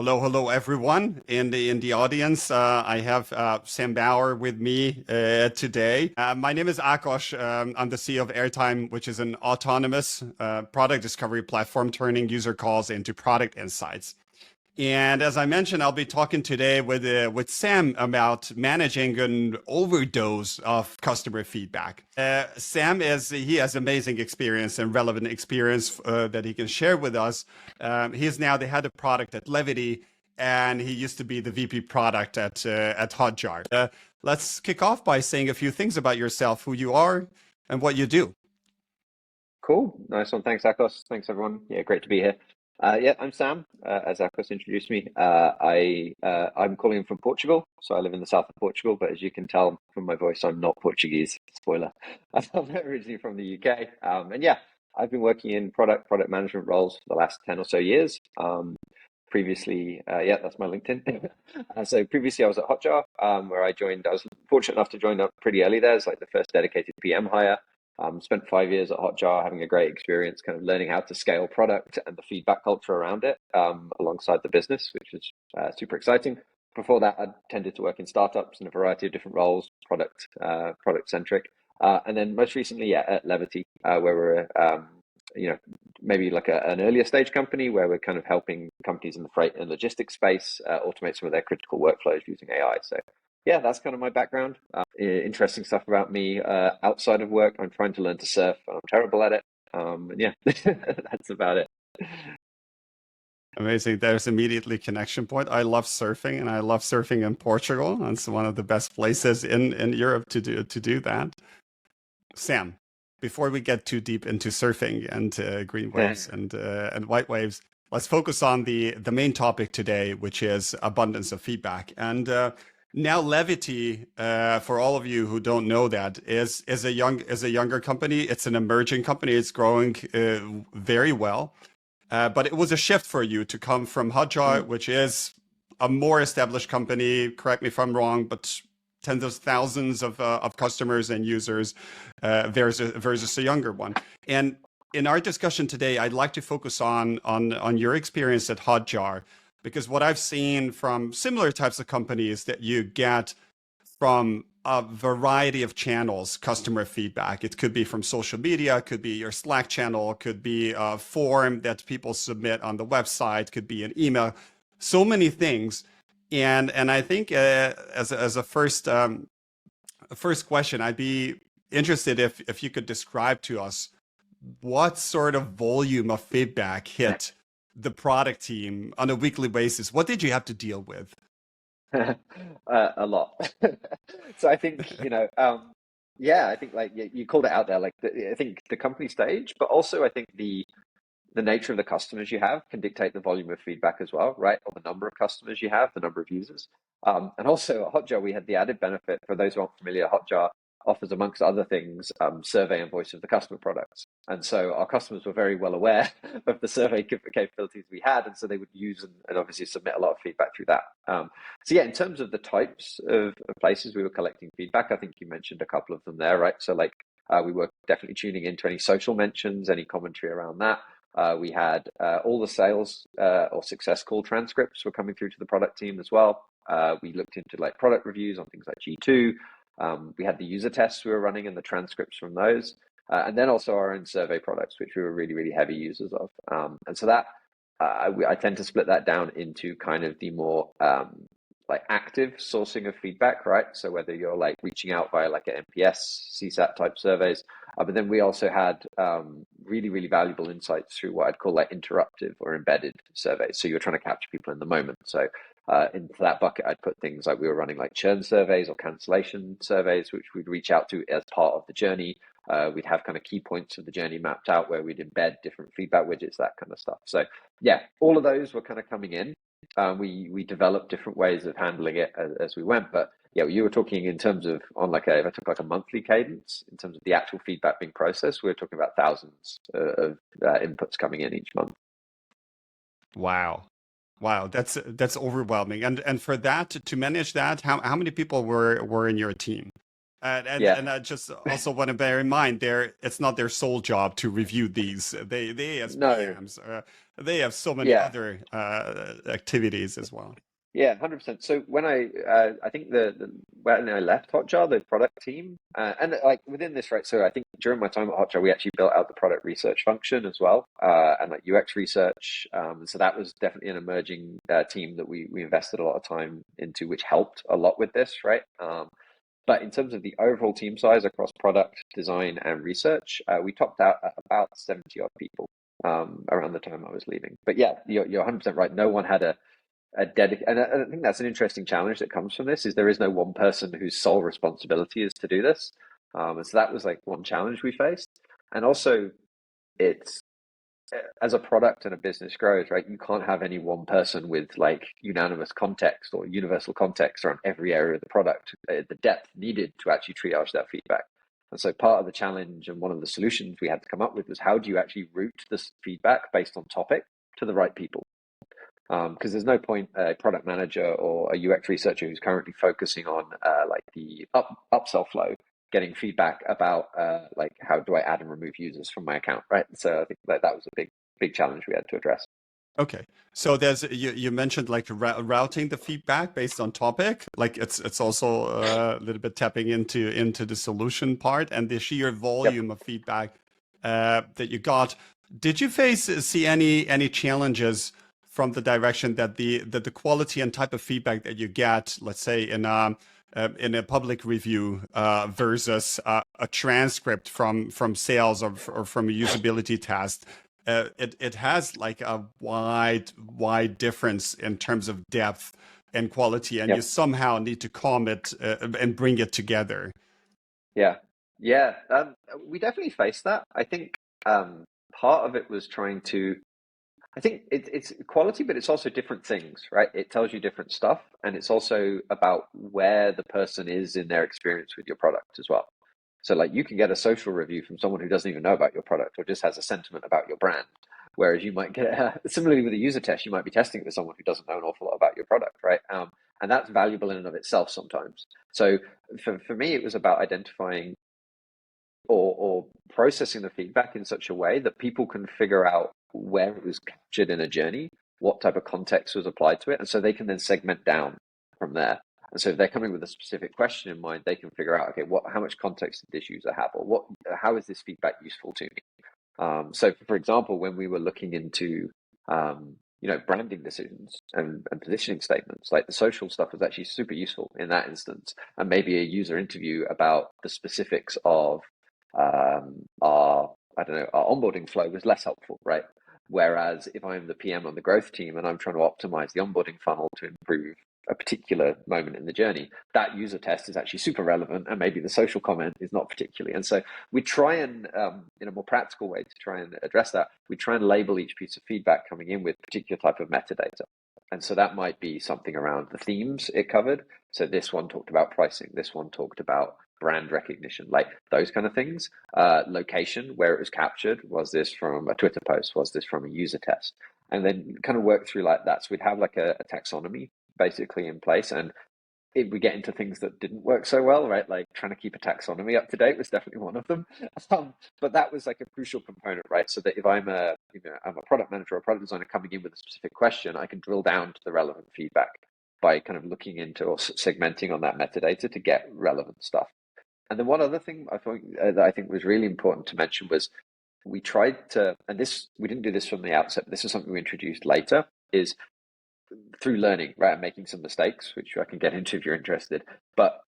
Hello, everyone in the audience. I have Sam Bauer with me today. My name is Akosh. I'm the CEO of Airtime, which is an autonomous product discovery platform turning user calls into product insights. And as I mentioned, I'll be talking today with Sam about managing an overdose of customer feedback. Sam he has amazing experience and relevant experience that he can share with us. He is now the head of product at Levity, and he used to be the VP product at HotJar. Let's kick off by saying a few things about yourself, who you are, and what you do. Cool. Nice one. Thanks, Akos. Thanks, everyone. Yeah, great to be here. Yeah, I'm Sam, as Akos introduced me. I'm calling from Portugal, so I live in the south of Portugal, but as you can tell from my voice, I'm not Portuguese. Spoiler. I'm originally from the UK. And yeah, I've been working in product management roles for the last 10 or so years. Previously, yeah, that's my LinkedIn. So previously I was at HotJar, where I was fortunate enough to join up pretty early there. It's like the first dedicated PM hire. Spent 5 years at HotJar, having a great experience, kind of learning how to scale product and the feedback culture around it, alongside the business, which was super exciting. Before that, I tended to work in startups in a variety of different roles, product centric, and then most recently, yeah, at Levity, where we're maybe like an earlier stage company where we're kind of helping companies in the freight and logistics space automate some of their critical workflows using AI. So yeah, that's kind of my background. Interesting stuff about me outside of work. I'm trying to learn to surf. I'm terrible at it. And yeah, that's about it. Amazing. There's immediately connection point. I love surfing, and I love surfing in Portugal. It's one of the best places in Europe to do that. Sam, before we get too deep into surfing and green waves and white waves, let's focus on the main topic today, which is abundance of feedback. And now Levity, for all of you who don't know that, is a younger company. It's an emerging company. It's growing very well. But it was a shift for you to come from HotJar, which is a more established company. Correct me if I'm wrong, but tens of thousands of customers and users versus a younger one. And in our discussion today, I'd like to focus on your experience at HotJar, because what I've seen from similar types of companies that you get from a variety of channels, customer feedback. It could be from social media, it could be your Slack channel, it could be a form that people submit on the website, could be an email, so many things. And I think as a first question, I'd be interested if you could describe to us what sort of volume of feedback hit the product team on a weekly basis. What did you have to deal with? A lot. So I think, yeah, I think like you called it out there, like I think the company stage, but also I think the nature of the customers you have can dictate the volume of feedback as well, right? Or the number of customers you have, the number of users. And also at HotJar, we had the added benefit, for those who aren't familiar, HotJar offers, amongst other things, survey and voice of the customer products. And so our customers were very well aware of the survey capabilities we had. And so they would use and obviously submit a lot of feedback through that. So yeah, in terms of the types of places we were collecting feedback, I think you mentioned a couple of them there, right? So like we were definitely tuning into any social mentions, any commentary around that. We had all the sales or success call transcripts were coming through to the product team as well. We looked into like product reviews on things like G2. We had the user tests we were running and the transcripts from those. And then also our own survey products, which we were really, really heavy users of. And so that I tend to split that down into kind of the more like active sourcing of feedback, right? So whether you're like reaching out via like an NPS, CSAT type surveys, but then we also had really, really valuable insights through what I'd call like interruptive or embedded surveys. So you're trying to capture people in the moment. So into that bucket, I'd put things like we were running like churn surveys or cancellation surveys, which we'd reach out to as part of the journey. We'd have kind of key points of the journey mapped out where we'd embed different feedback widgets, that kind of stuff. So yeah, all of those were kind of coming in. We developed different ways of handling it as we went, but yeah, you were talking in terms of on like if I took like a monthly cadence in terms of the actual feedback being processed, we were talking about thousands of inputs coming in each month. Wow. Wow, that's overwhelming. And for that to manage that, how many people were in your team? Yeah. And I just also want to bear in mind it's not their sole job to review these. They as No. PMs, they have so many Yeah. other activities as well. Yeah, 100%. So when I think when I left HotJar, the product team, and like within this, right? So I think during my time at HotJar, we actually built out the product research function as well, and like UX research. So that was definitely an emerging team that we invested a lot of time into, which helped a lot with this, right? But in terms of the overall team size across product design and research, we topped out at about 70 odd people around the time I was leaving. But yeah, you're 100% right. No one had a dedicated, and I think that's an interesting challenge that comes from this is there is no one person whose sole responsibility is to do this. And so that was like one challenge we faced. And also it's as a product and a business grows, right? You can't have any one person with like unanimous context or universal context around every area of the product, the depth needed to actually triage that feedback. And so part of the challenge and one of the solutions we had to come up with was how do you actually route this feedback based on topic to the right people? Because there's no point a product manager or a UX researcher who's currently focusing on like the upsell flow getting feedback about like how do I add and remove users from my account, right? So I think that was a big challenge we had to address. Okay, so there's you mentioned like routing the feedback based on topic, like it's also a little bit tapping into the solution part and the sheer Yep. volume of feedback that you got. Did you see any challenges from the direction that the quality and type of feedback that you get, let's say in a public review versus a transcript from sales or from a usability test? It has like a wide difference in terms of depth and quality, and you Yep. somehow need to calm it and bring it together. Yeah. Yeah. We definitely faced that. I think part of it was trying to I think it's quality, but it's also different things, right? It tells you different stuff, and it's also about where the person is in their experience with your product as well. So, like, you can get a social review from someone who doesn't even know about your product or just has a sentiment about your brand. Whereas you might get, similarly with a user test, you might be testing it with someone who doesn't know an awful lot about your product, right? And that's valuable in and of itself sometimes. So, for me, it was about identifying or processing the feedback in such a way that people can figure out where it was captured in a journey, what type of context was applied to it, and so they can then segment down from there. And so if they're coming with a specific question in mind, they can figure out, okay, how much context did this user have, or how is this feedback useful to me? So, for example, when we were looking into branding decisions and positioning statements, like the social stuff was actually super useful in that instance, and maybe a user interview about the specifics of our I don't know our onboarding flow was less helpful, right? Whereas if I'm the PM on the growth team and I'm trying to optimize the onboarding funnel to improve a particular moment in the journey, that user test is actually super relevant, and maybe the social comment is not particularly. And so we try and, in a more practical way to try and address that, we try and label each piece of feedback coming in with a particular type of metadata. And so that might be something around the themes it covered. So this one talked about pricing, this one talked about brand recognition, like those kind of things. Location, where it was captured, was this from a Twitter post, was this from a user test? And then kind of work through like that. So we'd have like a taxonomy basically in place, and we get into things that didn't work so well, right? Like trying to keep a taxonomy up to date was definitely one of them. But that was like a crucial component, right? So that if I'm I'm a product manager or a product designer coming in with a specific question, I can drill down to the relevant feedback by kind of looking into or segmenting on that metadata to get relevant stuff. And then one other thing that I think was really important to mention was we tried to, and this we didn't do this from the outset, but this is something we introduced later, is through learning, right, and making some mistakes, which I can get into if you're interested, but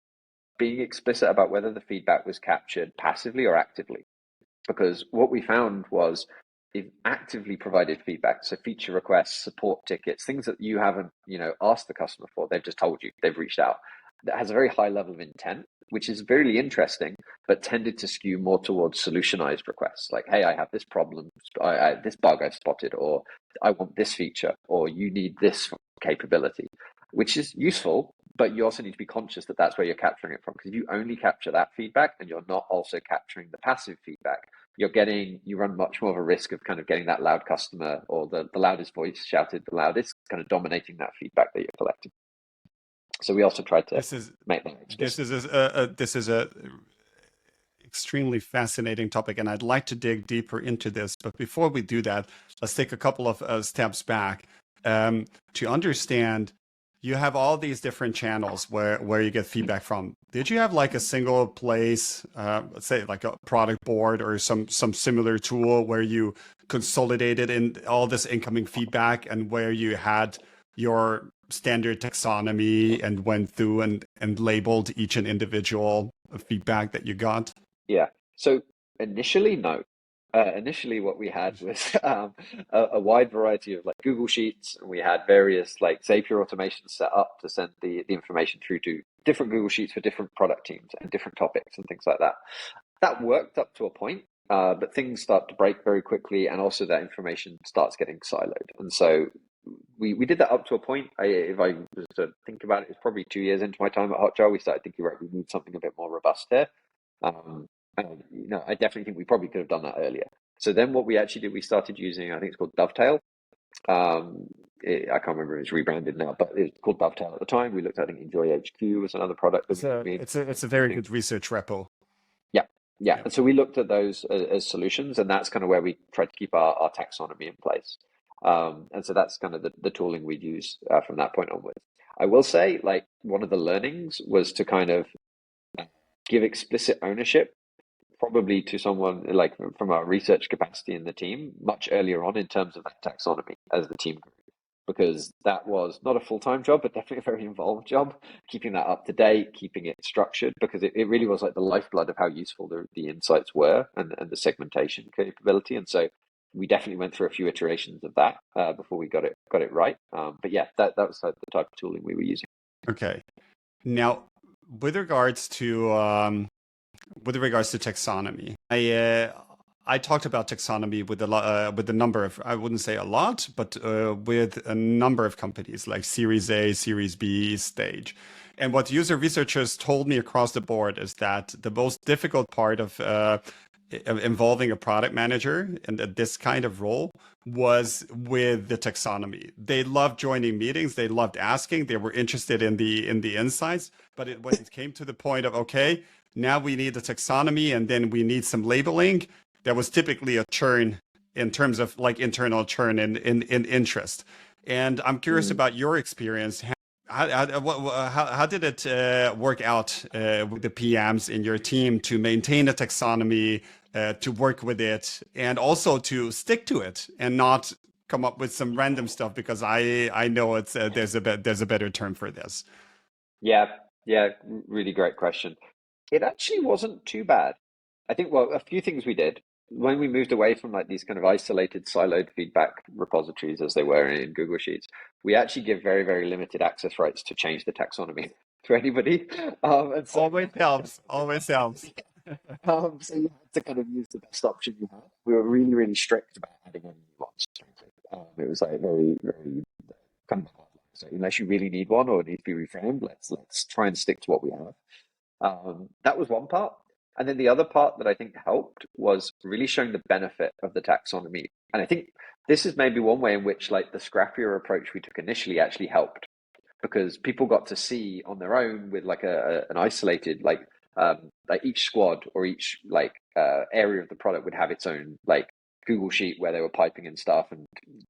being explicit about whether the feedback was captured passively or actively. Because what we found was if actively provided feedback, so feature requests, support tickets, things that you haven't, asked the customer for, they've just told you, they've reached out, that has a very high level of intent, which is really interesting, but tended to skew more towards solutionized requests. Like, hey, I have this problem, this bug I've spotted, or I want this feature, or you need this capability, which is useful, but you also need to be conscious that that's where you're capturing it from. Because if you only capture that feedback and you're not also capturing the passive feedback, you run much more of a risk of kind of getting that loud customer or the loudest voice shouted the loudest, kind of dominating that feedback that you're collecting. So we also tried to This is make that explicit. this is a extremely fascinating topic, and I'd like to dig deeper into this. But before we do that, let's take a couple of steps back to understand. You have all these different channels where you get feedback from. Did you have like a single place, let's say like a product board or some similar tool where you consolidated in all this incoming feedback and where you had your standard taxonomy and went through and labeled each and individual feedback that you got? Yeah. So initially, no. Initially, what we had was a wide variety of like Google Sheets, and we had various like Zapier automations set up to send the information through to different Google Sheets for different product teams and different topics and things like that. That worked up to a point, but things start to break very quickly, and also that information starts getting siloed. And so we did that up to a point. If I was to think about it, it's probably 2 years into my time at HotJar. We started thinking, right, we need something a bit more robust here. And I definitely think we probably could have done that earlier. So then what we actually did, we started using, I think it's called Dovetail. I can't remember if it's rebranded now, but it was called Dovetail at the time. We looked at, I think Enjoy HQ was another product that It's a very good research repo. Yeah, yeah. Yeah. And so we looked at those as solutions, and that's kind of where we tried to keep our taxonomy in place. And so that's kind of the tooling we'd use from that point onwards. I will say, like, one of the learnings was to kind of give explicit ownership probably to someone like from our research capacity in the team much earlier on in terms of that taxonomy as the team grew, because that was not a full-time job, but definitely a very involved job, keeping that up to date, keeping it structured, because it really was like the lifeblood of how useful the insights were, and the segmentation capability. And so we definitely went through a few iterations of that before we got it right. But yeah, that was like the type of tooling we were using. Okay. Now, with regards to taxonomy, I talked about taxonomy with a number of, I wouldn't say a lot, but with a number of companies like Series A, Series B stage. And what user researchers told me across the board is that the most difficult part of involving a product manager in this kind of role was with the taxonomy. They loved joining meetings, they loved asking, they were interested in the insights, but when it came to the point of, okay, now we need the taxonomy and then we need some labeling, there was typically a churn in terms of like internal churn in interest. And I'm curious about your experience. How did it work out with the PMs in your team to maintain a taxonomy, to work with it, and also to stick to it and not come up with some random stuff? Because I know it's there's a better term for this. Yeah, yeah, really great question. It actually wasn't too bad. I think, well, a few things we did when we moved away from like these kind of isolated, siloed feedback repositories as they were in Google Sheets. We actually give very, very limited access rights to change the taxonomy to anybody. And so, Always helps. Always helps. so you had to kind of use the best option you had. We were really, really strict about adding any new ones. It was like very, very kind of hard. So unless you really need one or it needs to be reframed, let's try and stick to what we have. That was one part. And then the other part that I think helped was really showing the benefit of the taxonomy. And I think this is maybe one way in which like the scrappier approach we took initially actually helped, because people got to see on their own with like an isolated like each squad or each like area of the product would have its own like Google sheet where they were piping in stuff and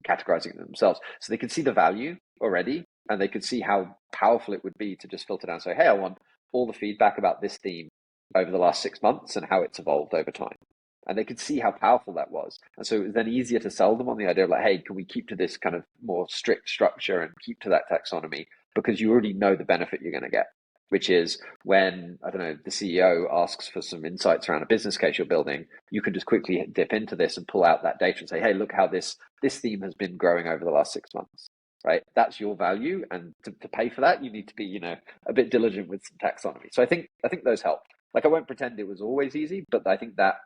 categorizing it themselves. So they could see the value already, and they could see how powerful it would be to just filter down and say, hey, I want all the feedback about this theme over the last 6 months and how it's evolved over time. And they could see how powerful that was. And so it was then easier to sell them on the idea of like, hey, can we keep to this kind of more strict structure and keep to that taxonomy? Because you already know the benefit you're going to get, which is when, I don't know, the CEO asks for some insights around a business case you're building, you can just quickly dip into this and pull out that data and say, hey, look how this theme has been growing over the last 6 months. Right, that's your value, and to pay for that, you need to be, a bit diligent with some taxonomy. So I think those help. Like, I won't pretend it was always easy, but I think that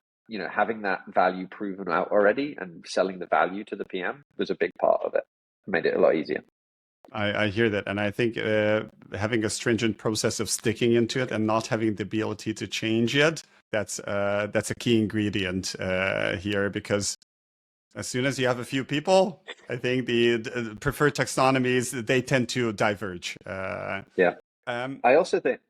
having that value proven out already and selling the value to the PM was a big part of it. It made it a lot easier. I hear that, and I think having a stringent process of sticking into it and not having the ability to change it, that's a key ingredient here, because as soon as you have a few people, I think the preferred taxonomies, they tend to diverge. Yeah. Um, I also think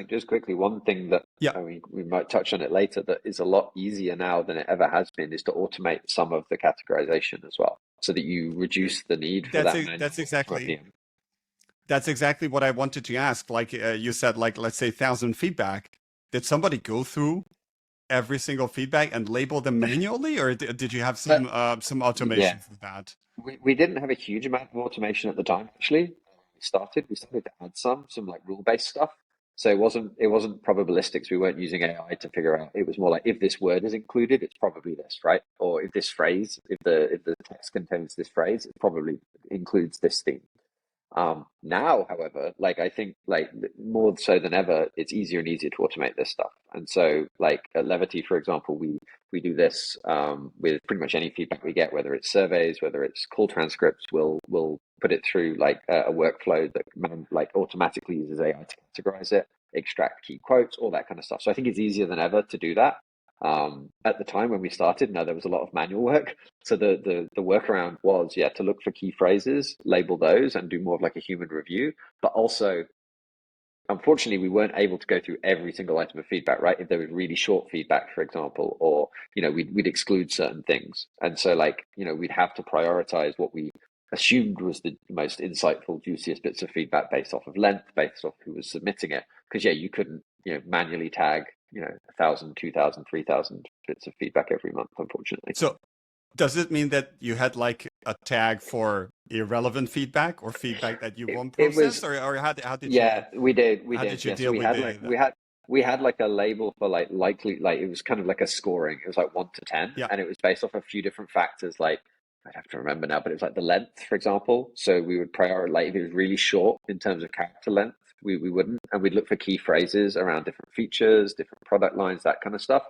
just quickly, one thing that, yeah, I mean, we might touch on it later, that is a lot easier now than it ever has been, is to automate some of the categorization as well, so that you reduce the need for that that's manual exactly PM. what I wanted to ask. Like you said, like let's say 1,000 feedback. Did somebody go through every single feedback and label them manually, or did you have some Yeah, automation for that? we didn't have a huge amount of automation at the time, actually. We started to add some like rule-based stuff. So it wasn't probabilistics. We weren't using AI to figure out. It was more like, if this word is included, it's probably this, right? Or if the text contains this phrase, it probably includes this theme. Now, however, like I think like more so than ever, it's easier and easier to automate this stuff. And so like at Levity, for example, we do this with pretty much any feedback we get, whether it's surveys, whether it's call transcripts, we'll put it through like a workflow that like automatically uses AI to categorize it, extract key quotes, all that kind of stuff. So I think it's easier than ever to do that. At the time when we started, no, there was a lot of manual work. So the workaround was, yeah, to look for key phrases, label those, and do more of like a human review. But also, unfortunately, we weren't able to go through every single item of feedback, right? If there was really short feedback, for example, or we'd exclude certain things, and so like we'd have to prioritize what we assumed was the most insightful, juiciest bits of feedback based off of length, based off who was submitting it. Because yeah, you couldn't manually tag 1,000, 2,000, 3,000 bits of feedback every month, unfortunately. So does it mean that you had like a tag for irrelevant feedback or feedback that you won't It process, was or Yeah, we how did. did you Yeah, so deal we with had like the we had like a label for like likely, like it was kind of like a scoring. It was like 1 to 10, yeah, and it was based off a few different factors. Like I'd have to remember now, but it was like the length, for example. So we would prioritize, like if it was really short in terms of character length, we wouldn't, and we'd look for key phrases around different features, different product lines, that kind of stuff.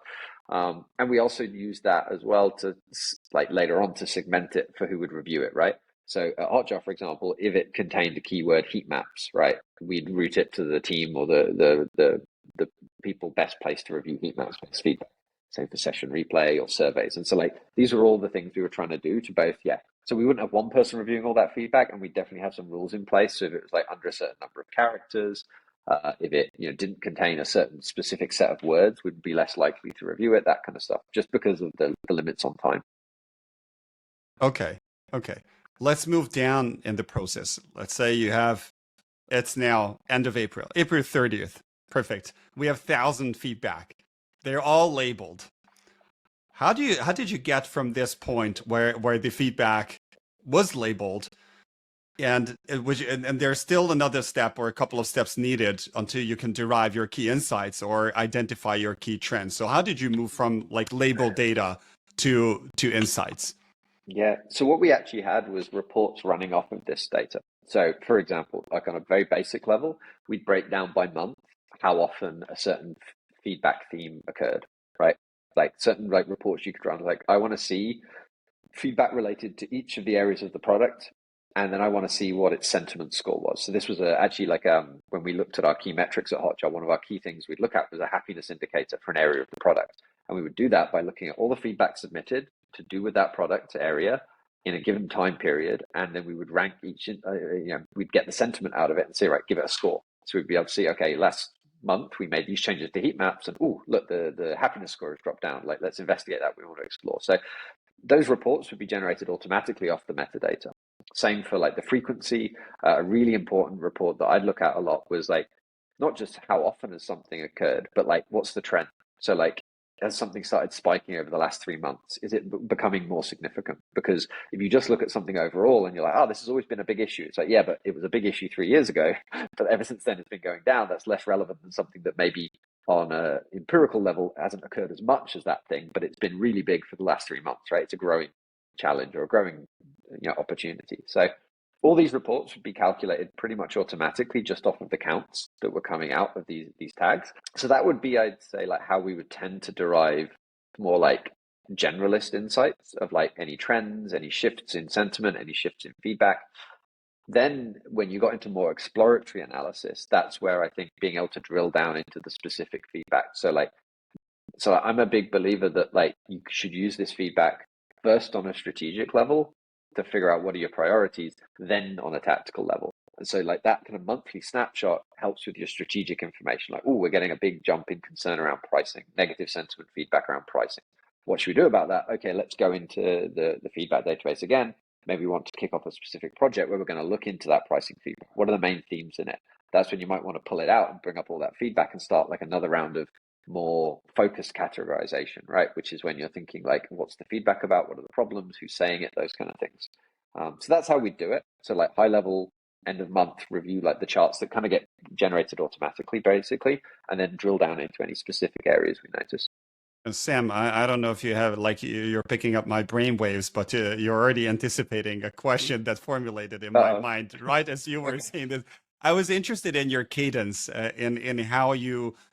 And we also used that as well to like later on to segment it for who would review it, right? So at HotJar, for example, if it contained the keyword heat maps, right, we'd route it to the team or the people best placed to review heat maps based feedback. Same for session replay or surveys. And so like these are all the things we were trying to do to both, yeah. So we wouldn't have one person reviewing all that feedback, and we definitely have some rules in place. So if it was like under a certain number of characters, if it didn't contain a certain specific set of words, we'd be less likely to review it, that kind of stuff, just because of the limits on time. okay, okay. Let's move down in the process. Let's say you have it's now end of April, April 30th. Perfect. We have 1,000 feedback. They're all labeled. How did you get from this point where the feedback was labeled and and there's still another step or a couple of steps needed until you can derive your key insights or identify your key trends. So how did you move from like labeled data to insights? Yeah. So what we actually had was reports running off of this data. So for example, like on a very basic level, we'd break down by month how often a certain feedback theme occurred, right? Like certain like reports you could run, like I want to see feedback related to each of the areas of the product, and then I want to see what its sentiment score was. So this was actually like when we looked at our key metrics at Hotjar, one of our key things we'd look at was a happiness indicator for an area of the product, and we would do that by looking at all the feedback submitted to do with that product area in a given time period, and then we would rank each. We'd get the sentiment out of it and say, right, give it a score. So we'd be able to see, okay, last month we made these changes to heat maps, and oh, look, the happiness score has dropped down. Like, let's investigate that. We want to explore. So those reports would be generated automatically off the metadata. Same for like the frequency. A really important report that I'd look at a lot was like not just how often has something occurred, but like what's the trend. So like, has something started spiking over the last 3 months? Is it becoming more significant? Because if you just look at something overall and you're like, oh, this has always been a big issue. It's like, yeah, but it was a big issue 3 years ago, but ever since then it's been going down. That's less relevant than something that maybe on a empirical level hasn't occurred as much as that thing, but it's been really big for the last 3 months, right? It's a growing challenge or a growing opportunity. So all these reports would be calculated pretty much automatically just off of the counts that were coming out of these tags. So that would be, I'd say, like how we would tend to derive more like generalist insights of like any trends, any shifts in sentiment, any shifts in feedback. Then when you got into more exploratory analysis, that's where I think being able to drill down into the specific feedback. So I'm a big believer that like you should use this feedback first on a strategic level to figure out what are your priorities, then on a tactical level. And so like that kind of monthly snapshot helps with your strategic information. Like, oh, we're getting a big jump in concern around pricing, negative sentiment feedback around pricing. What should we do about that? Okay, let's go into the feedback database again. Maybe we want to kick off a specific project where we're going to look into that pricing feedback. What are the main themes in it? That's when you might want to pull it out and bring up all that feedback and start like another round of more focused categorization, right? Which is when you're thinking like, what's the feedback about? What are the problems? Who's saying it? Those kind of things. So that's how we do it. So like high level end of month review, like the charts that kind of get generated automatically, basically, and then drill down into any specific areas we notice. And Sam, I don't know if you have like you're picking up my brain waves, but you're already anticipating a question that formulated in my Uh-oh. mind right as you were saying this. I was interested in your cadence, in how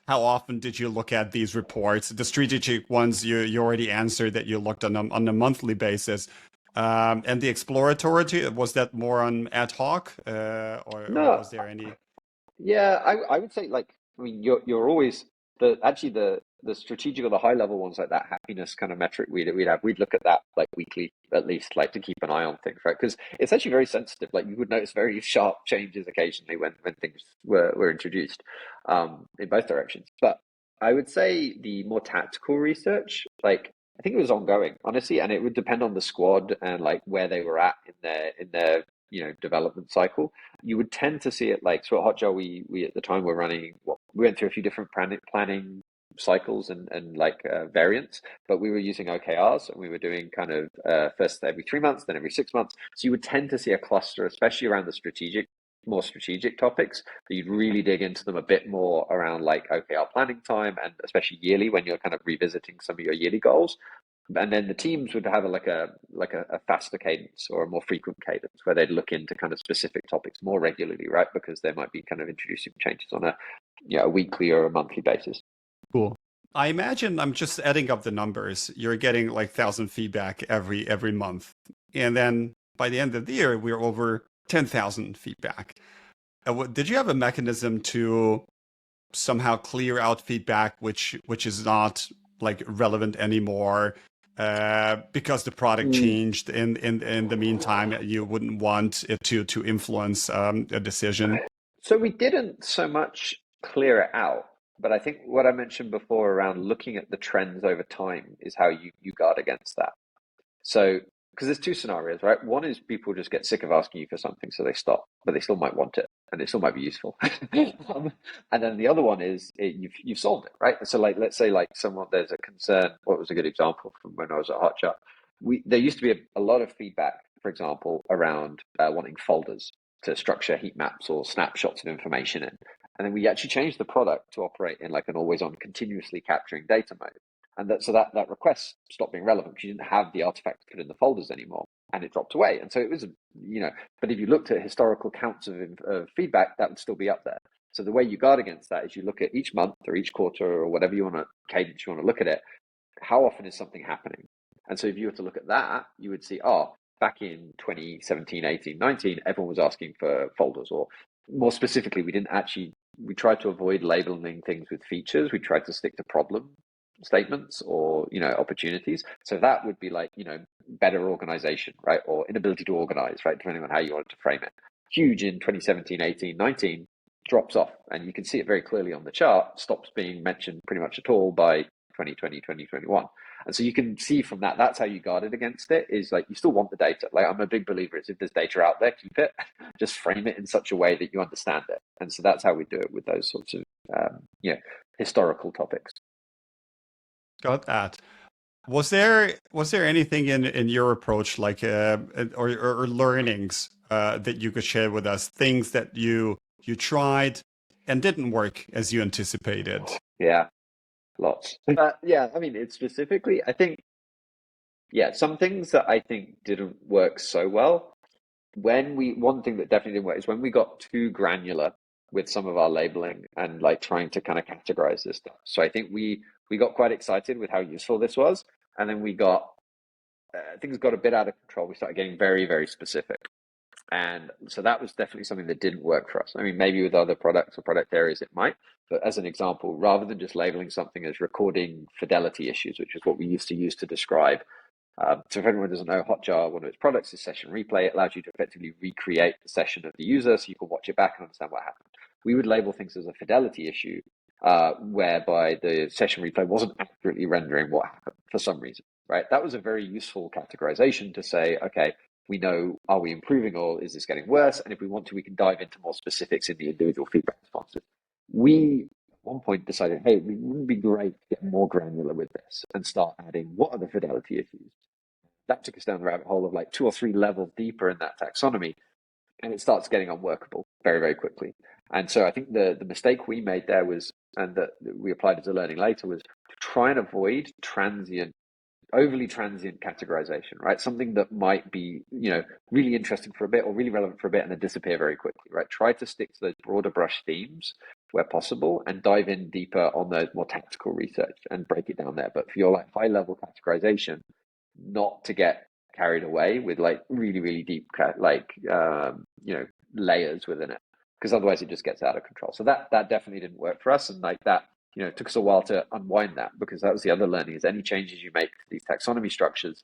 often did you look at these reports? The strategic ones you already answered that you looked on a monthly basis, and the exploratory, was that more on ad hoc, or No, was there any? yeah, I would say like, I mean, you're always the strategic or the high level ones, like that happiness kind of metric we'd look at that like weekly at least, like to keep an eye on things, right? Because it's actually very sensitive. Like you would notice very sharp changes occasionally when things were introduced, in both directions. But I would say the more tactical research, like I think it was ongoing, honestly, and it would depend on the squad and like where they were at in their development cycle. You would tend to see it like, so at HotJar, we at the time were running, we went through a few different planning cycles and like variants, but we were using OKRs, and we were doing kind of first every 3 months, then every 6 months. So you would tend to see a cluster, especially around the more strategic topics, that you'd really dig into them a bit more around like OKR planning time, and especially yearly when you're kind of revisiting some of your yearly goals. And then the teams would have a faster cadence or a more frequent cadence where they'd look into kind of specific topics more regularly, right? Because they might be kind of introducing changes on a weekly or a monthly basis. Cool. I imagine I'm just adding up the numbers. You're getting like 1,000 feedback every month, and then by the end of the year, we're over 10,000 feedback. Did you have a mechanism to somehow clear out feedback which is not like relevant anymore, because the product changed in the meantime? You wouldn't want it to influence a decision. So we didn't so much clear it out, but I think what I mentioned before around looking at the trends over time is how you guard against that. So, because there's two scenarios, right? One is people just get sick of asking you for something, so they stop, but they still might want it, and it still might be useful. And then the other one is you've solved it, right? So, like, let's say like there's a concern. What was a good example from when I was at HotJar? There used to be a lot of feedback, for example, around wanting folders to structure heat maps or snapshots of information in. And then we actually changed the product to operate in like an always on continuously capturing data mode. And that request stopped being relevant because you didn't have the artifacts put in the folders anymore, and it dropped away. And so it was, but if you looked at historical counts of feedback, that would still be up there. So the way you guard against that is you look at each month or each quarter or whatever cadence you want to look at it. How often is something happening? And so if you were to look at that, you would see, back in 2017, 18, 19, everyone was asking for folders, or more specifically, we tried to avoid labeling things with features. We tried to stick to problem statements or opportunities. So that would be like better organization, right, or inability to organize, right, depending on how you wanted to frame it. Huge in 2017, 18, 19, drops off, and you can see it very clearly on the chart. Stops being mentioned pretty much at all by 2020, 2021. And so you can see from that, that's how you guarded against it, is like you still want the data. Like I'm a big believer is if there's data out there, keep it. Just frame it in such a way that you understand it. And so that's how we do it with those sorts of historical topics. Got that. Was there anything in your approach like or learnings that you could share with us? Things that you tried and didn't work as you anticipated? Yeah, lots. Yeah, I mean, it's specifically, I think, some things that I think didn't work so well. One thing that definitely didn't work is when we got too granular with some of our labeling and like trying to kind of categorize this stuff. So I think we got quite excited with how useful this was, and then things got a bit out of control. We started getting very, very specific. And so that was definitely something that didn't work for us. I mean, maybe with other products or product areas it might, but as an example, rather than just labeling something as recording fidelity issues, which is what we used to use to describe So if anyone doesn't know, HotJar, one of its products is Session Replay. It allows you to effectively recreate the session of the user so you can watch it back and understand what happened. We would label things as a fidelity issue, whereby the session replay wasn't accurately rendering what happened for some reason, right? That was a very useful categorization to say, okay, we know, are we improving or is this getting worse? And if we want to, we can dive into more specifics in the individual feedback responses. We, at one point, decided, hey, it wouldn't be great to get more granular with this and start adding what are the fidelity issues? That took us down the rabbit hole of like 2 or 3 levels deeper in that taxonomy, and it starts getting unworkable very, very quickly. And so I think the mistake we made there was, and that we applied as a learning later, was to try and avoid overly transient categorization, right? Something that might be, really interesting for a bit or really relevant for a bit and then disappear very quickly, right? Try to stick to those broader brush themes where possible and dive in deeper on those more tactical research and break it down there. But for your like high level categorization, not to get carried away with like really, really deep, layers within it, because otherwise it just gets out of control. So that definitely didn't work for us. And like that, it took us a while to unwind that, because that was the other learning is any changes you make to these taxonomy structures,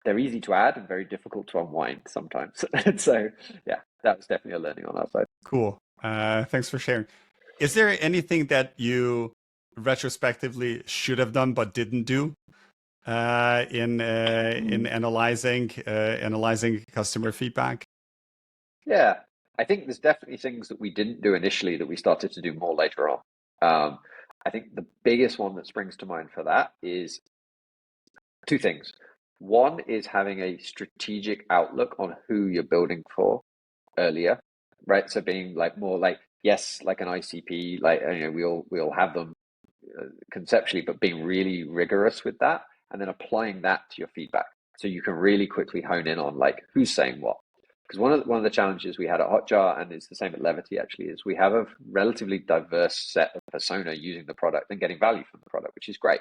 they're easy to add and very difficult to unwind sometimes. And so, yeah, that was definitely a learning on our side. Cool. Thanks for sharing. Is there anything that you retrospectively should have done but didn't do in analyzing customer feedback? Yeah, I think there's definitely things that we didn't do initially that we started to do more later on. I think the biggest one that springs to mind for that is 2 things. One is having a strategic outlook on who you're building for earlier, right? So being like more like, yes, like an ICP, like, we all have them conceptually, but being really rigorous with that and then applying that to your feedback. So you can really quickly hone in on like who's saying what. Because one of the challenges we had at HotJar, and it's the same at Levity actually, is we have a relatively diverse set of persona using the product and getting value from the product, which is great.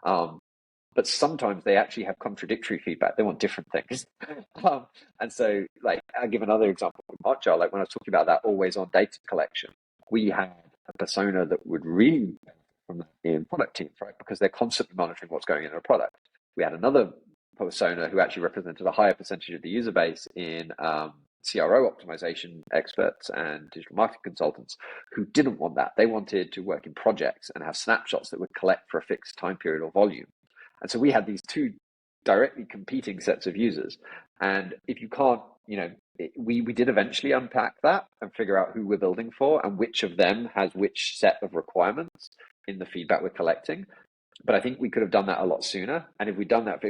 But sometimes they actually have contradictory feedback. They want different things. And so, like, I'll give another example from HotJar. Like when I was talking about that always on data collection, we had a persona that would really from the product teams, right? Because they're constantly monitoring what's going in a product. We had another persona who actually represented a higher percentage of the user base in CRO optimization experts and digital marketing consultants who didn't want that. They wanted to work in projects and have snapshots that would collect for a fixed time period or volume. And so we had these 2 directly competing sets of users. And if you can't, we did eventually unpack that and figure out who we're building for and which of them has which set of requirements in the feedback we're collecting. But I think we could have done that a lot sooner. And if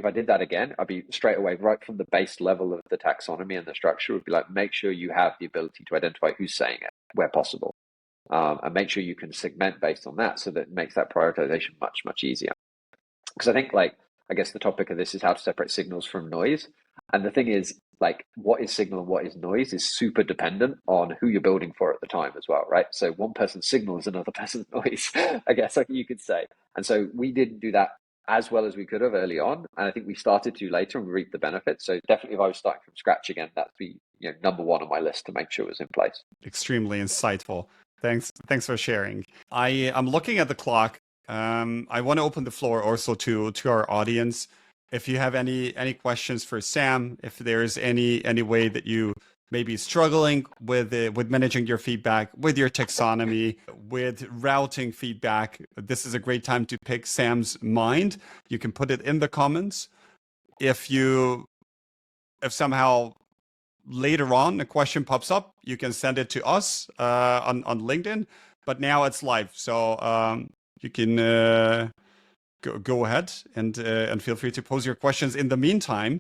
I did that again, I'd be straight away right from the base level of the taxonomy and the structure would be like, make sure you have the ability to identify who's saying it where possible. And make sure you can segment based on that so that it makes that prioritization much, much easier. Because I think I guess the topic of this is how to separate signals from noise. And the thing is, like, what is signal and what is noise is super dependent on who you're building for at the time as well, right? So one person's signal is another person's noise, I guess, like you could say. And so we didn't do that as well as we could have early on. And I think we started to later and we reaped the benefits. So definitely if I was starting from scratch again, that'd be number 1 on my list to make sure it was in place. Extremely insightful. Thanks for sharing. I'm looking at the clock. I want to open the floor also to our audience. If you have any questions for Sam, if there's any way that you may be struggling with managing your feedback, with your taxonomy, with routing feedback, this is a great time to pick Sam's mind. You can put it in the comments. If somehow later on a question pops up, you can send it to us on LinkedIn. But now it's live, so you can go ahead and feel free to pose your questions. In the meantime,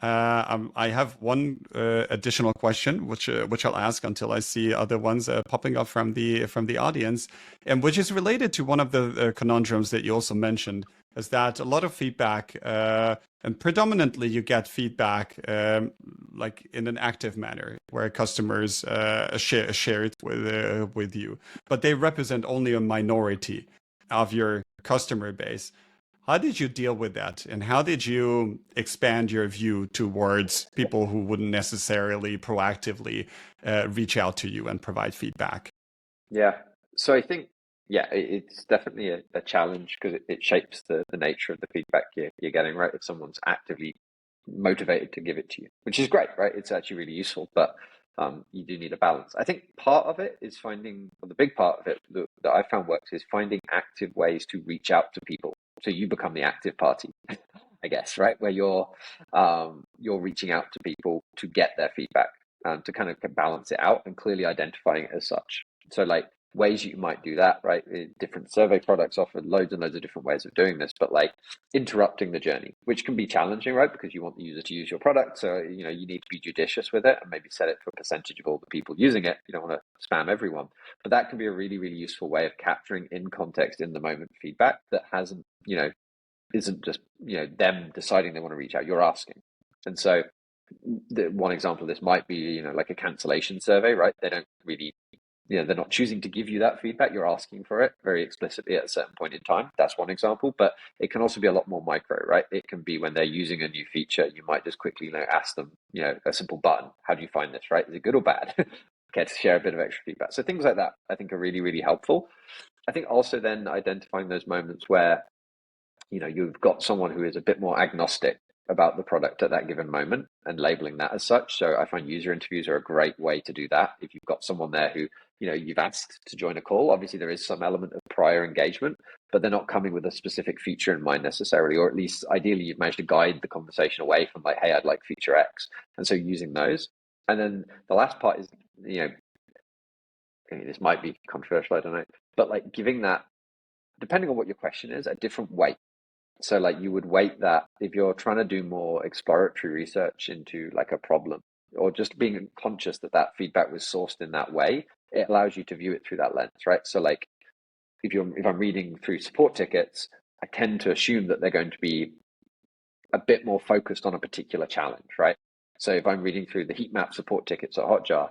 I have one additional question, which I'll ask until I see other ones popping up from the audience, and which is related to one of the conundrums that you also mentioned, is that a lot of feedback, and predominantly you get feedback like in an active manner, where customers share it with you, but they represent only a minority of your customer base. How did you deal with that? And how did you expand your view towards people who wouldn't necessarily proactively reach out to you and provide feedback? Yeah. So I think, it's definitely a challenge because it shapes the nature of the feedback you're getting, right? If someone's actively motivated to give it to you, which is great, right? It's actually really useful, but you do need a balance. I think part of it is finding, well, the big part of it that I found works is finding active ways to reach out to people. So you become the active party, I guess, right? Where you're reaching out to people to get their feedback, to kind of balance it out and clearly identifying it as such. So like ways you might do that, right? Different survey products offer loads and loads of different ways of doing this, but like interrupting the journey, which can be challenging, right? Because you want the user to use your product. So, you know, you need to be judicious with it and maybe set it for a percentage of all the people using it. You don't want to spam everyone, but that can be a really, really useful way of capturing in context, in the moment feedback that hasn't, you know, isn't just, you know, them deciding they want to reach out, you're asking. And so one example of this might be, you know, like a cancellation survey, right? They don't really, you know, they're not choosing to give you that feedback. You're asking for it very explicitly at a certain point in time. That's one example, but it can also be a lot more micro, right? It can be when they're using a new feature, you might just quickly, you know, ask them, you know, a simple button. How do you find this, right? Is it good or bad? Okay, to share a bit of extra feedback. So things like that, I think, are really, really helpful. I think also then identifying those moments where, you know, you've got someone who is a bit more agnostic about the product at that given moment and labeling that as such. So I find user interviews are a great way to do that. If you've got someone there who, you know, you've asked to join a call, obviously there is some element of prior engagement, but they're not coming with a specific feature in mind necessarily, or at least ideally you've managed to guide the conversation away from like, hey, I'd like feature X. And so using those. And then the last part is, you know, this might be controversial, I don't know, but like giving that, depending on what your question is, a different weight. So like you would weight that if you're trying to do more exploratory research into like a problem, or just being conscious that that feedback was sourced in that way, it allows you to view it through that lens, right? So like if I'm reading through support tickets, I tend to assume that they're going to be a bit more focused on a particular challenge, right? So if I'm reading through the heat map support tickets at HotJar,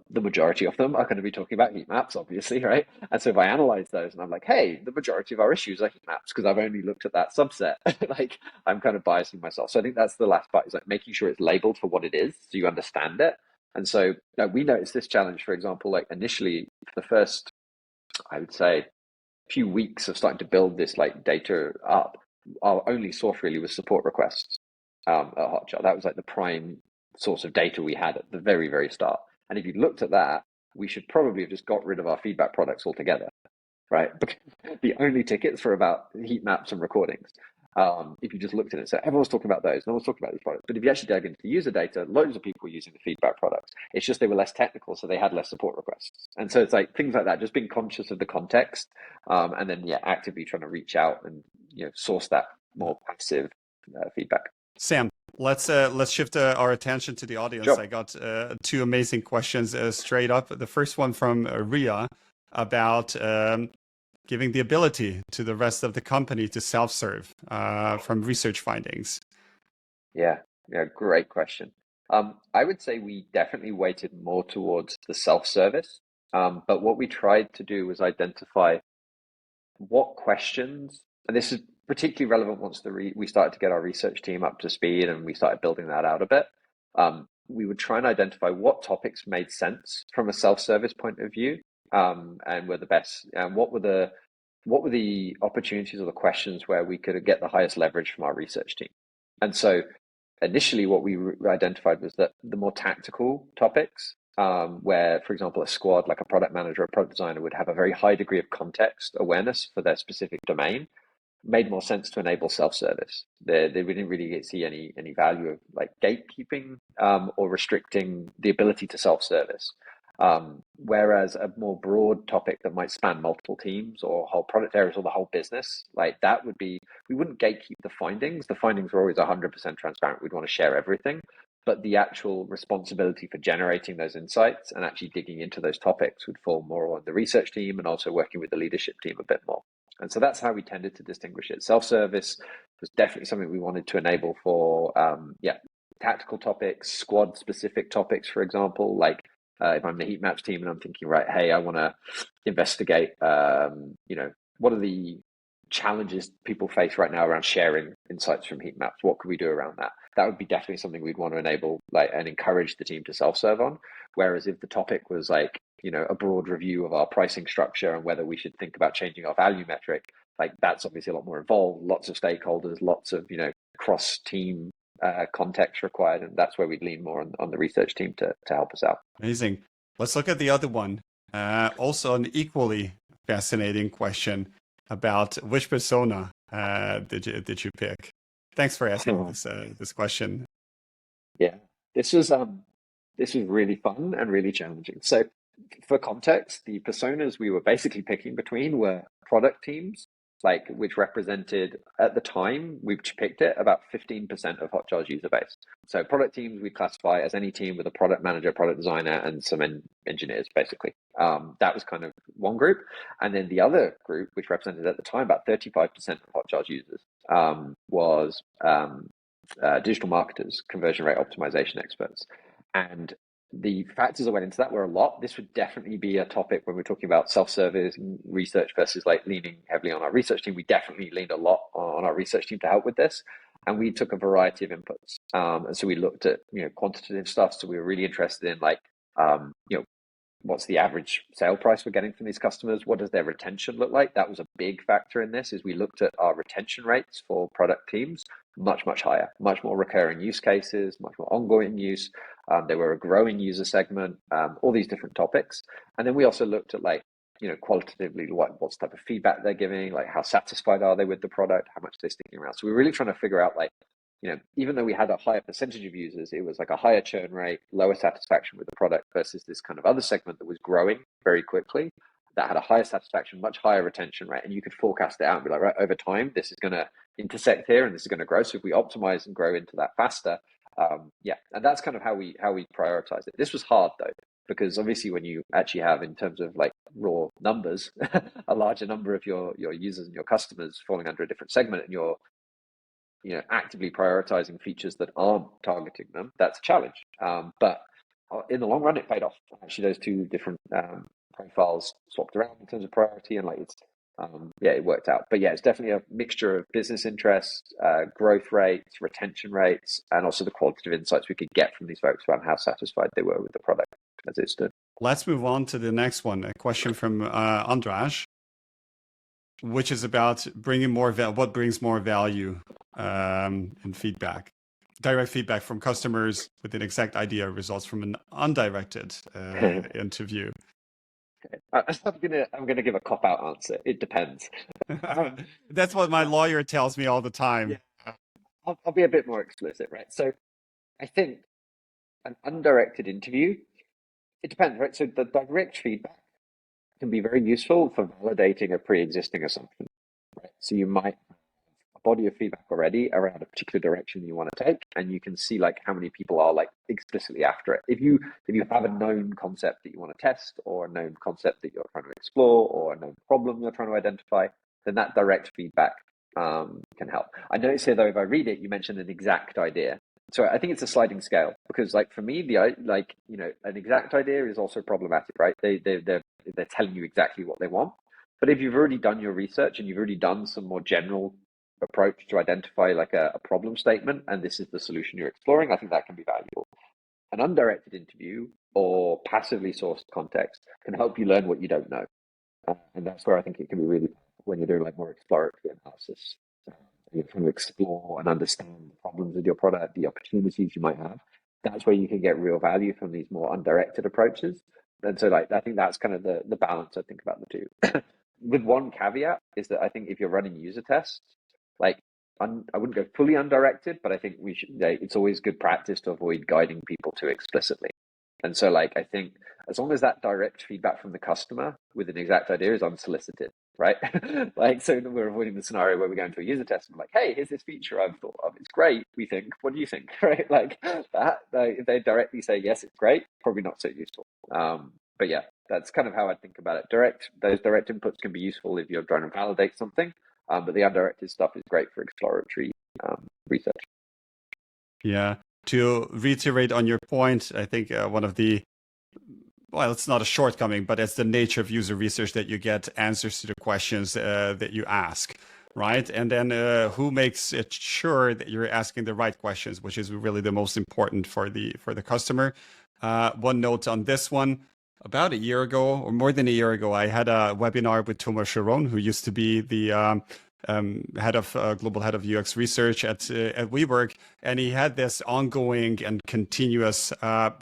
the majority of them are going to be talking about heat maps, obviously, right? And so if I analyze those and I'm like, hey, the majority of our issues are heat maps because I've only looked at that subset, like I'm kind of biasing myself. So I think that's the last part, is like making sure it's labeled for what it is so you understand it. And so we noticed this challenge, for example, like initially for the first, I would say, few weeks of starting to build this like data up, our only source really was support requests at HotJar. That was like the prime source of data we had at the very, very start. And if you looked at that, we should probably have just got rid of our feedback products altogether, right? Because the only tickets were about heat maps and recordings. If you just looked at it, so everyone's talking about those, no one's talking about these products. But if you actually dug into the user data, loads of people were using the feedback products. It's just they were less technical, so they had less support requests. And so it's like things like that, just being conscious of the context, and then actively trying to reach out and source that more passive feedback. Sam, let's shift our attention to the audience. Sure. I got two amazing questions straight up. The first one from Ria about giving the ability to the rest of the company to self-serve from research findings. Yeah, great question. I would say we definitely weighted more towards the self-service, but what we tried to do was identify what questions, and this is particularly relevant once we started to get our research team up to speed and we started building that out a bit. We would try and identify what topics made sense from a self-service point of view, and were the best, and what were the opportunities or the questions where we could get the highest leverage from our research team. And so initially what we identified was that the more tactical topics, where, for example, a squad like a product manager or product designer would have a very high degree of context awareness for their specific domain, made more sense to enable self-service. They didn't really see any value of like gatekeeping or restricting the ability to self-service. Whereas a more broad topic that might span multiple teams or whole product areas or the whole business, like that would be, we wouldn't gatekeep the findings. The findings were always 100% transparent. We'd want to share everything, but the actual responsibility for generating those insights and actually digging into those topics would fall more on the research team and also working with the leadership team a bit more. And so that's how we tended to distinguish it. Self-service was definitely something we wanted to enable for, tactical topics, squad specific topics, for example, like if I'm the heat maps team and I'm thinking, right, hey, I want to investigate, what are the challenges people face right now around sharing insights from heat maps? What could we do around that? That would be definitely something we'd want to enable, like, and encourage the team to self-serve on. Whereas if the topic was like, a broad review of our pricing structure and whether we should think about changing our value metric, like that's obviously a lot more involved, lots of stakeholders, lots of, cross-team context required, and that's where we'd lean more on the research team to help us out. Amazing. Let's look at the other one. Also an equally fascinating question about which persona did you pick? Thanks for asking this question. Yeah, this was really fun and really challenging. So, for context, the personas we were basically picking between were product teams, like which represented at the time we picked it about 15% of HotJar's user base. So, product teams we classify as any team with a product manager, product designer, and some engineers, basically. That was kind of one group, and then the other group, which represented at the time about 35% of HotJar's users, was digital marketers, conversion rate optimization experts. And the factors that went into that were a lot. This would definitely be a topic when we're talking about self-service research versus like leaning heavily on our research team. We definitely leaned a lot on our research team to help with this. And we took a variety of inputs. And so we looked at, quantitative stuff. So we were really interested in like, what's the average sale price we're getting from these customers? What does their retention look like? That was a big factor in this, is we looked at our retention rates for product teams, much, much higher, much more recurring use cases, much more ongoing use. They were a growing user segment, all these different topics. And then we also looked at like, qualitatively what's type of feedback they're giving, like how satisfied are they with the product, how much they're sticking around. So we're really trying to figure out like, even though we had a higher percentage of users, it was like a higher churn rate, lower satisfaction with the product versus this kind of other segment that was growing very quickly, that had a higher satisfaction, much higher retention rate. And you could forecast it out and be like, right, over time, this is going to intersect here and this is going to grow. So if we optimize and grow into that faster, and that's kind of how we prioritize it. This was hard though, because obviously when you actually have, in terms of like raw numbers, a larger number of your users and your customers falling under a different segment, and you're actively prioritizing features that aren't targeting them, that's a challenge. But in the long run, it paid off. Actually, those two different profiles swapped around in terms of priority, and like it worked out. But yeah, it's definitely a mixture of business interests, growth rates, retention rates, and also the qualitative insights we could get from these folks about how satisfied they were with the product as it stood. Let's move on to the next one. A question from Andras, which is about bringing more what brings more value in feedback. Direct feedback from customers with an exact idea results from an undirected interview. I'm gonna give a cop-out answer. It depends. That's what my lawyer tells me all the time. Yeah. I'll be a bit more explicit, right? So I think an undirected interview, it depends, right? So the direct feedback can be very useful for validating a pre-existing assumption, right? So you might have a body of feedback already around a particular direction you want to take, and you can see like how many people are like explicitly after it. If you have a known concept that you want to test, or a known concept that you're trying to explore, or a known problem you're trying to identify, then that direct feedback can help. I notice here though, if I read it, you mentioned an exact idea. So I think it's a sliding scale, because like for me, an exact idea is also problematic, right? They're telling you exactly what they want. But if you've already done your research and you've already done some more general approach to identify like a problem statement, and this is the solution you're exploring, I think that can be valuable. An undirected interview or passively sourced context can help you learn what you don't know. And that's where I think it can be really, when you're doing like more exploratory analysis. You're trying to explore and understand the problems with your product, the opportunities you might have. That's where you can get real value from these more undirected approaches. And so like I think that's kind of the balance I think about the two. With one caveat is that I think if you're running user tests, like I wouldn't go fully undirected, but I think we should. It's always good practice to avoid guiding people too explicitly. And so like I think as long as that direct feedback from the customer with an exact idea is unsolicited, right? Like, so we're avoiding the scenario where we go into a user test and we're like, hey, here's this feature I've thought of. It's great, we think. What do you think? Right? Like that, if they directly say, yes, it's great, probably not so useful. But yeah, that's kind of how I think about it. Those direct inputs can be useful if you're trying to validate something. But the undirected stuff is great for exploratory research. Yeah. To reiterate on your point, I think one of the, well, it's not a shortcoming, but it's the nature of user research that you get answers to the questions that you ask, right? And then who makes it sure that you're asking the right questions, which is really the most important for the customer. One note on this one. About a year ago, or more than a year ago, I had a webinar with Thomas Sharon, who used to be the global head of UX research at WeWork, and he had this ongoing and continuous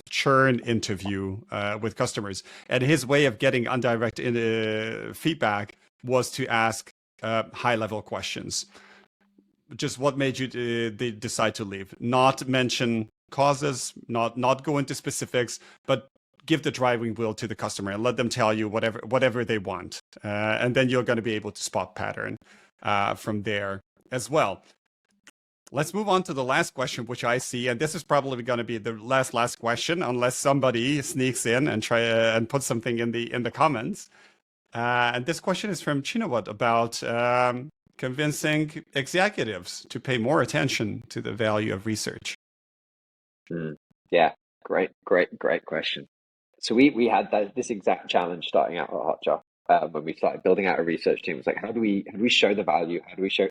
churn interview with customers. And his way of getting undirected feedback was to ask high-level questions. Just what made you decide to leave? Not mention causes, not go into specifics, but give the driving wheel to the customer and let them tell you whatever they want. And then you're going to be able to spot pattern from there as well. Let's move on to the last question, which I see, and this is probably going to be the last question, unless somebody sneaks in and try and put something in the comments. And this question is from Chinawat about convincing executives to pay more attention to the value of research. Yeah, great question. So we had this exact challenge starting out at HotJar when we started building out a research team. It was like, how do we show the value? How do we show?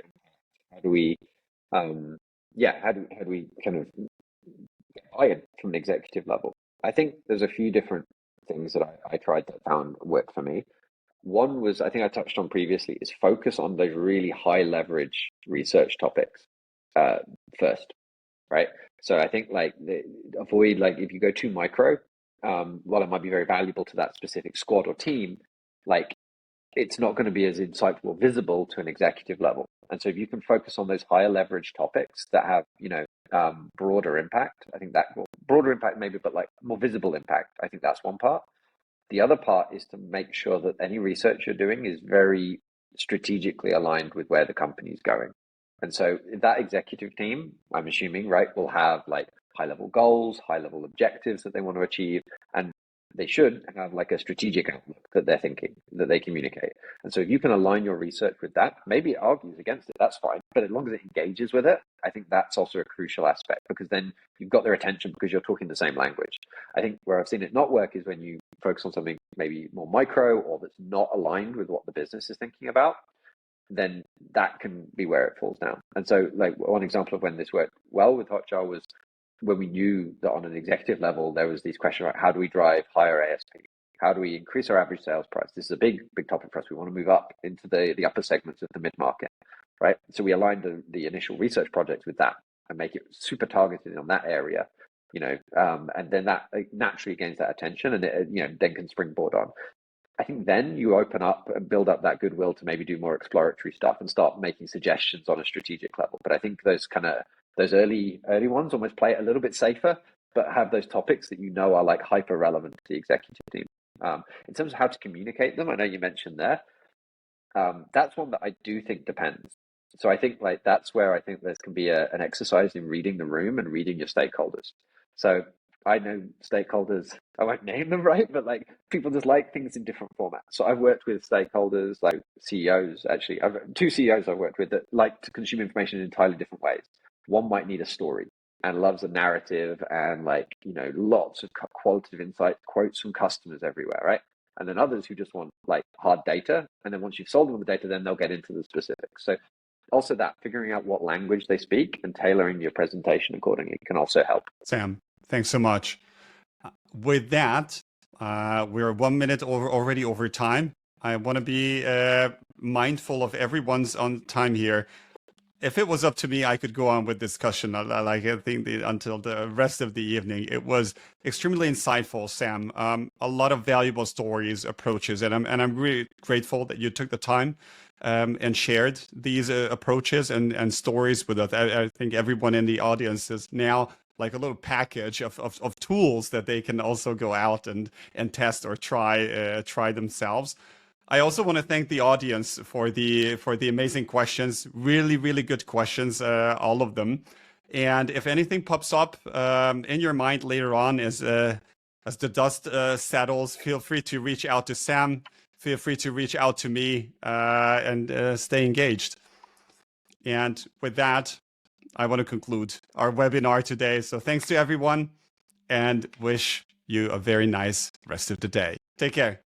How do we how do we kind of buy it from an executive level? I think there's a few different things that I tried that found worked for me. One was, I think I touched on previously, is focus on those really high leverage research topics first, right? So I think avoid if you go too micro, while it might be very valuable to that specific squad or team, it's not going to be as insightful or visible to an executive level. And so if you can focus on those higher leverage topics that have, broader impact, I think that broader impact maybe, but more visible impact, I think that's one part. The other part is to make sure that any research you're doing is very strategically aligned with where the company's going. And so that executive team, I'm assuming, right, will have high-level goals, high-level objectives that they want to achieve, and they should have a strategic outlook that they're thinking, that they communicate. And so if you can align your research with that, maybe it argues against it, that's fine. But as long as it engages with it, I think that's also a crucial aspect, because then you've got their attention because you're talking the same language. I think where I've seen it not work is when you focus on something maybe more micro or that's not aligned with what the business is thinking about, then that can be where it falls down. And so one example of when this worked well with HotJar was when we knew that on an executive level, there was these questions about how do we drive higher ASP? How do we increase our average sales price? This is a big topic for us. We want to move up into the upper segments of the mid-market, right? So we aligned the initial research projects with that and make it super targeted on that area, and then that naturally gains that attention, and it, then can springboard on. I think then you open up and build up that goodwill to maybe do more exploratory stuff and start making suggestions on a strategic level. But I think those early ones almost play it a little bit safer, but have those topics that are hyper relevant to the executive team. In terms of how to communicate them, I know you mentioned there, that's one that I do think depends. So I think that's where I think there can be an exercise in reading the room and reading your stakeholders. So I know stakeholders, I won't name them, right? But people just like things in different formats. So I've worked with stakeholders, CEOs, actually. I've two CEOs I've worked with that like to consume information in entirely different ways. One might need a story and loves a narrative and lots of qualitative insight, quotes from customers everywhere, right? And then others who just want hard data. And then once you've sold them the data, then they'll get into the specifics. So also that figuring out what language they speak and tailoring your presentation accordingly can also help. Sam, thanks so much. With that, we're 1 minute already over time. I want to be mindful of everyone's on time here. If it was up to me, I could go on with discussion. I think until the rest of the evening. It was extremely insightful, Sam. A lot of valuable stories, approaches, and I'm really grateful that you took the time and shared these approaches and stories with us. I think everyone in the audience is now a little package of tools that they can also go out and test or try themselves. I also want to thank the audience for the amazing questions. Really, really good questions, all of them. And if anything pops up in your mind later on as the dust settles, feel free to reach out to Sam. Feel free to reach out to me and stay engaged. And with that, I want to conclude our webinar today. So thanks to everyone and wish you a very nice rest of the day. Take care.